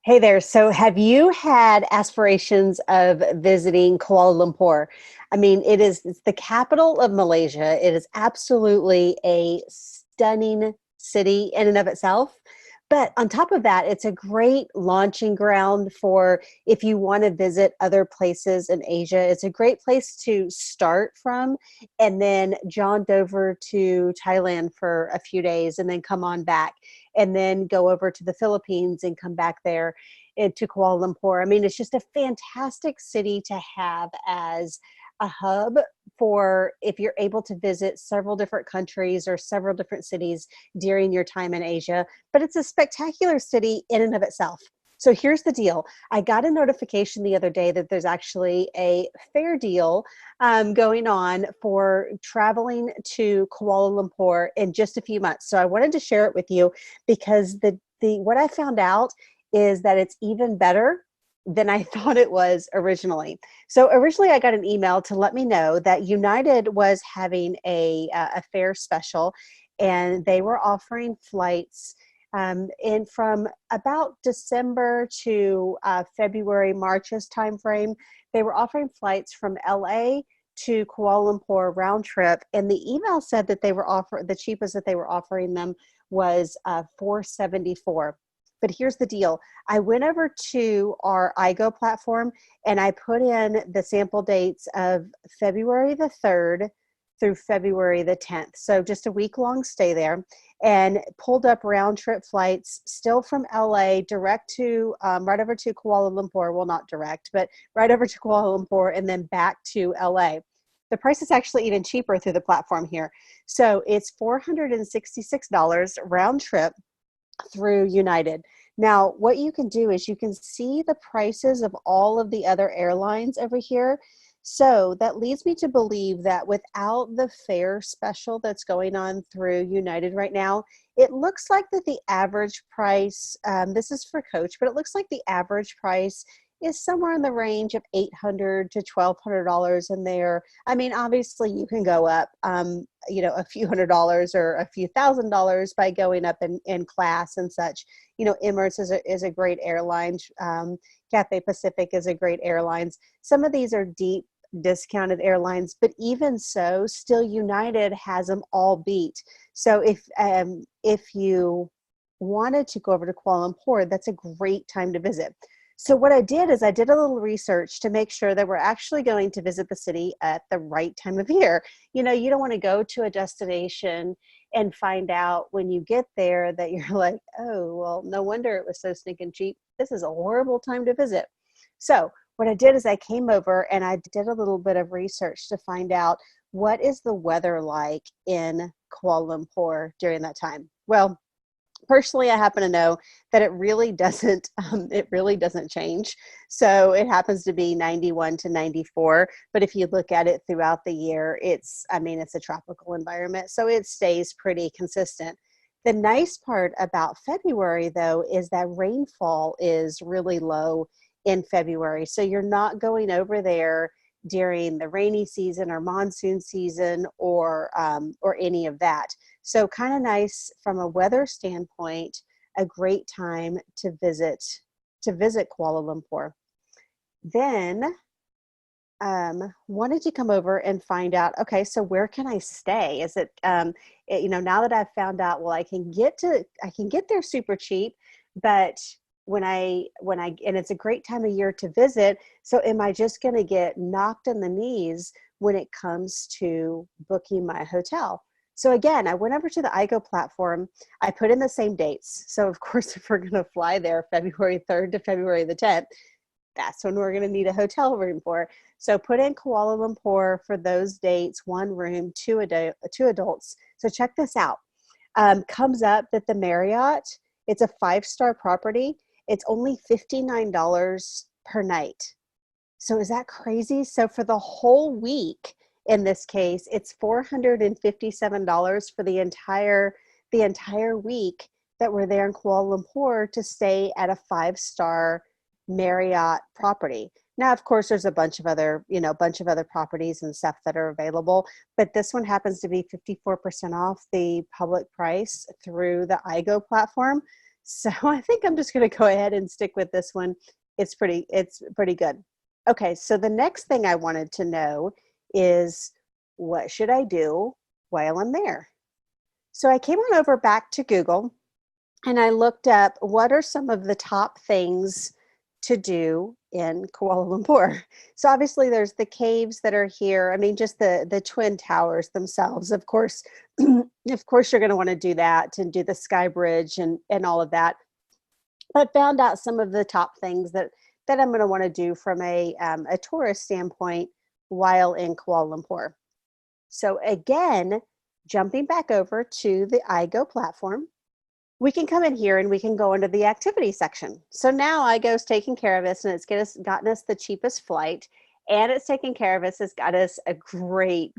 Hey there. So, have you had aspirations of visiting Kuala Lumpur? I mean, it's the capital of Malaysia. It is absolutely a stunning city in and of itself. But on top of that, it's a great launching ground for if you want to visit other places in Asia. It's a great place to start from and then jaunt over to Thailand for a few days and then come on back and then go over to the Philippines and come back there into Kuala Lumpur. I mean, it's just a fantastic city to have as a hub for if you're able to visit several different countries or several different cities during your time in Asia. But it's a spectacular city in and of itself. So here's the deal. I got a notification the other day that there's actually a fair deal going on for traveling to Kuala Lumpur in just a few months. So I wanted to share it with you because the what I found out is that it's even better than I thought it was originally. So originally I got an email to let me know that United was having a fare special and they were offering flights in from about December to February, March's timeframe. They were offering flights from LA to Kuala Lumpur round trip. And the email said that they were offering the cheapest that they were offering them was 474. But here's the deal. I went over to our IGO platform and I put in the sample dates of February the 3rd through February the 10th. So just a week-long stay there, and pulled up round trip flights still from LA direct to right over to Kuala Lumpur. Well, not direct, but right over to Kuala Lumpur and then back to LA. The price is actually even cheaper through the platform here. So it's $466 round trip through United. Now, what you can do is you can see the prices of all of the other airlines over here. So that leads me to believe that without the fare special that's going on through United right now, it looks like that the average price, this is for coach, but it looks like the average price is somewhere in the range of $800 to $1,200 in there. I mean, obviously you can go up, a few $100s or a few $1,000s by going up in class and such. Emirates is a great airline. Cathay Pacific is a great airlines. Some of these are deep discounted airlines, but even so, still United has them all beat. So if you wanted to go over to Kuala Lumpur, that's a great time to visit. So what I did is I did a little research to make sure that we're actually going to visit the city at the right time of year. You don't want to go to a destination and find out when you get there that you're like, oh, well, no wonder it was so stinking cheap. This is a horrible time to visit. So what I did is I came over and I did a little bit of research to find out what is the weather like in Kuala Lumpur during that time. Well, personally, I happen to know that it really doesn't change. So it happens to be 91 to 94. But if you look at it throughout the year, it's a tropical environment. So it stays pretty consistent. The nice part about February, though, is that rainfall is really low in February. So you're not going over there during the rainy season or monsoon season or any of that. So kind of nice from a weather standpoint, a great time to visit Kuala Lumpur. Then wanted to come over and find out, okay, so where can I stay? Is it, now that I've found out, well, I can get there super cheap, but and it's a great time of year to visit. So am I just going to get knocked in the knees when it comes to booking my hotel? So again, I went over to the IGO platform. I put in the same dates. So of course, if we're going to fly there February 3rd to February the 10th, that's when we're going to need a hotel room for. So put in Kuala Lumpur for those dates, one room, two adults. So check this out. Comes up that the Marriott, it's a 5-star property. It's only $59 per night. So is that crazy? So for the whole week, in this case, it's $457 for the entire week that we're there in Kuala Lumpur to stay at a 5-star Marriott property. Now, of course, there's a bunch of other properties and stuff that are available, but this one happens to be 54% off the public price through the IGO platform. So I think I'm just going to go ahead and stick with this one. It's pretty good. Okay, so the next thing I wanted to know is, what should I do while I'm there? So I came on over back to Google and I looked up what are some of the top things to do in Kuala Lumpur. So obviously there's the caves that are here. I mean, just the Twin Towers themselves. Of course, of course you're going to want to do that and do the Sky Bridge and all of that. But found out some of the top things that I'm going to want to do from a tourist standpoint while in Kuala Lumpur. So again, jumping back over to the iGo platform, we can come in here and we can go into the activity section. So now iGo's taking care of us and it's gotten us the cheapest flight, and it's taken care of us. It's got us a great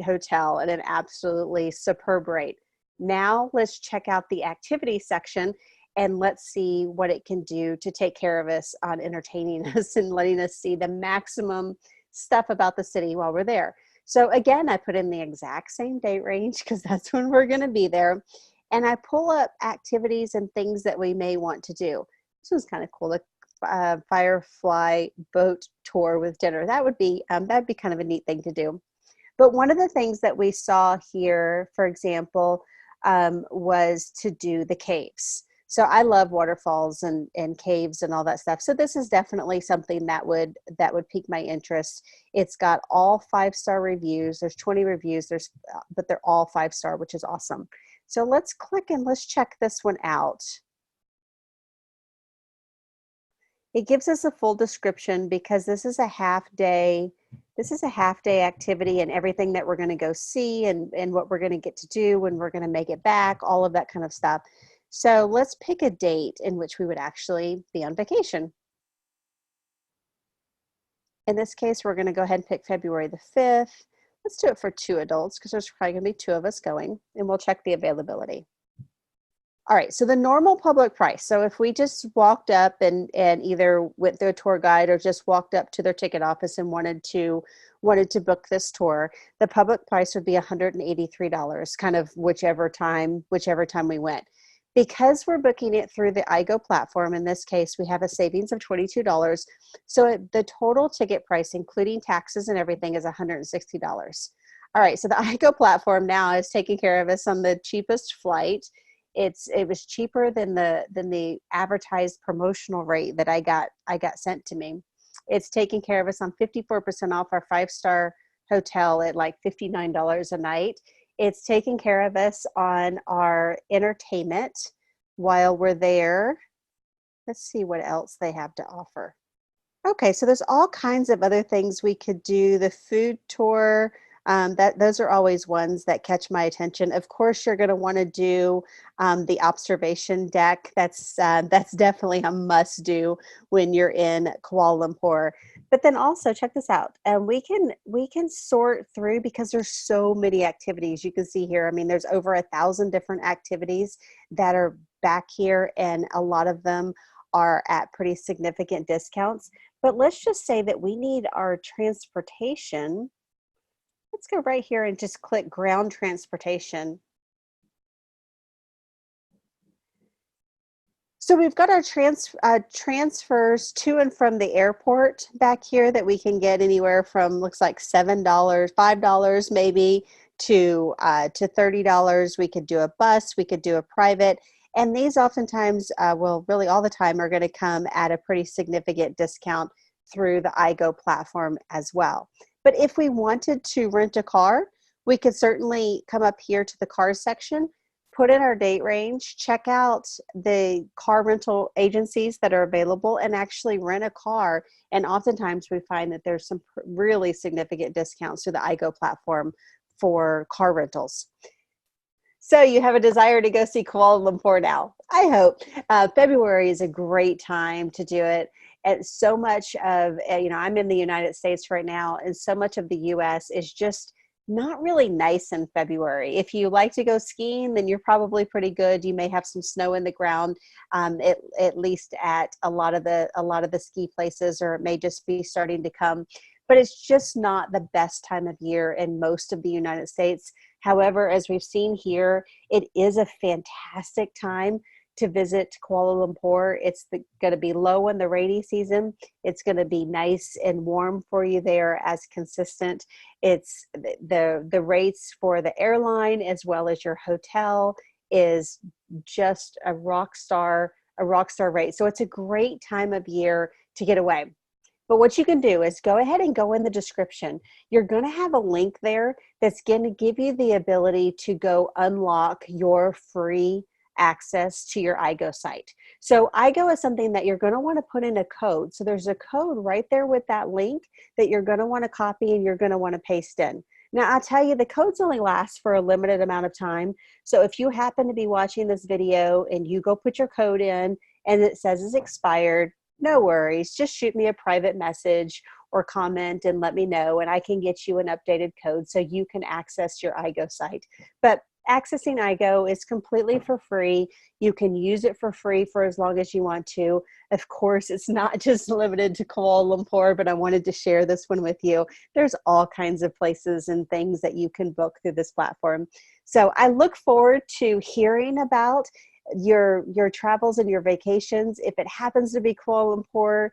hotel at an absolutely superb rate. Now let's check out the activity section and let's see what it can do to take care of us on entertaining us and letting us see the maximum stuff about the city while we're there. So again, I put in the exact same date range because that's when we're going to be there. And I pull up activities and things that we may want to do. This was kind of cool. The firefly boat tour with dinner. That'd be kind of a neat thing to do. But one of the things that we saw here, for example, was to do the caves. So I love waterfalls and caves and all that stuff. So this is definitely something that would pique my interest. It's got all 5-star reviews. There's 20 reviews. But they're all 5-star, which is awesome. So let's click and let's check this one out. It gives us a full description because this is a half day. This is a half day activity and everything that we're going to go see and what we're going to get to do when we're going to make it back, all of that kind of stuff. So let's pick a date in which we would actually be on vacation. In this case, we're going to go ahead and pick February the 5th. Let's do it for 2 adults because there's probably going to be 2 of us going, and we'll check the availability. All right, so the normal public price. So if we just walked up and either went through a tour guide or just walked up to their ticket office and wanted to book this tour, the public price would be $183, kind of whichever time we went. Because we're booking it through the iGo platform, in this case, we have a savings of $22. So the total ticket price, including taxes and everything, is $160. All right, so the iGo platform now is taking care of us on the cheapest flight. It was cheaper than the advertised promotional rate that I got sent to me. It's taking care of us on 54% off our 5-star hotel at like $59 a night. It's taking care of us on our entertainment while we're there. Let's see what else they have to offer. Okay, so there's all kinds of other things we could do. The food tour, those are always ones that catch my attention. Of course, you're going to want to do the observation deck. That's definitely a must do when you're in Kuala Lumpur. But then also check this out, and we can sort through because there's so many activities. You can see here. I mean, there's over 1,000 different activities that are back here, and a lot of them are at pretty significant discounts. But let's just say that we need our transportation. Let's go right here and just click ground transportation. So we've got our transfers to and from the airport back here that we can get anywhere from, looks like $7, $5 maybe to $30. We could do a bus, we could do a private, and these oftentimes, well, really all the time, are going to come at a pretty significant discount through the iGo platform as well. But if we wanted to rent a car, we could certainly come up here to the car section, put in our date range, check out the car rental agencies that are available, and actually rent a car. And oftentimes we find that there's some really significant discounts through the iGo platform for car rentals. So you have a desire to go see Kuala Lumpur now, I hope. February is a great time to do it. And so much of, I'm in the United States right now, and so much of the US is just not really nice in February. If you like to go skiing, then you're probably pretty good. You may have some snow in the ground, at least at a lot of the ski places, or it may just be starting to come. But it's just not the best time of year in most of the United States. However, as we've seen here, it is a fantastic time to visit Kuala Lumpur. It's going to be low in the rainy season. It's going to be nice and warm for you there as consistent. It's the rates for the airline as well as your hotel is just a rock star rate. So it's a great time of year to get away. But what you can do is go ahead and go in the description. You're going to have a link there that's going to give you the ability to go unlock your free access to your iGo site. So iGo is something that you're going to want to put in a code. So there's a code right there with that link that you're going to want to copy and you're going to want to paste in. Now, I'll tell you, the codes only last for a limited amount of time. So if you happen to be watching this video and you go put your code in and it says it's expired, no worries. Just shoot me a private message or comment and let me know, and I can get you an updated code so you can access your iGo site. But accessing iGo is completely for free. You can use it for free for as long as you want to. Of course, it's not just limited to Kuala Lumpur, but I wanted to share this one with you. There's all kinds of places and things that you can book through this platform. So I look forward to hearing about your travels and your vacations. If it happens to be Kuala Lumpur,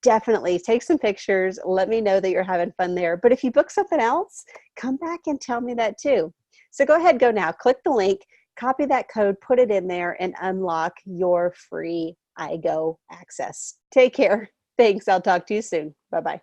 definitely take some pictures. Let me know that you're having fun there. But if you book something else, come back and tell me that too. So go ahead, go now, click the link, copy that code, put it in there, and unlock your free iGo access. Take care. Thanks. I'll talk to you soon. Bye-bye.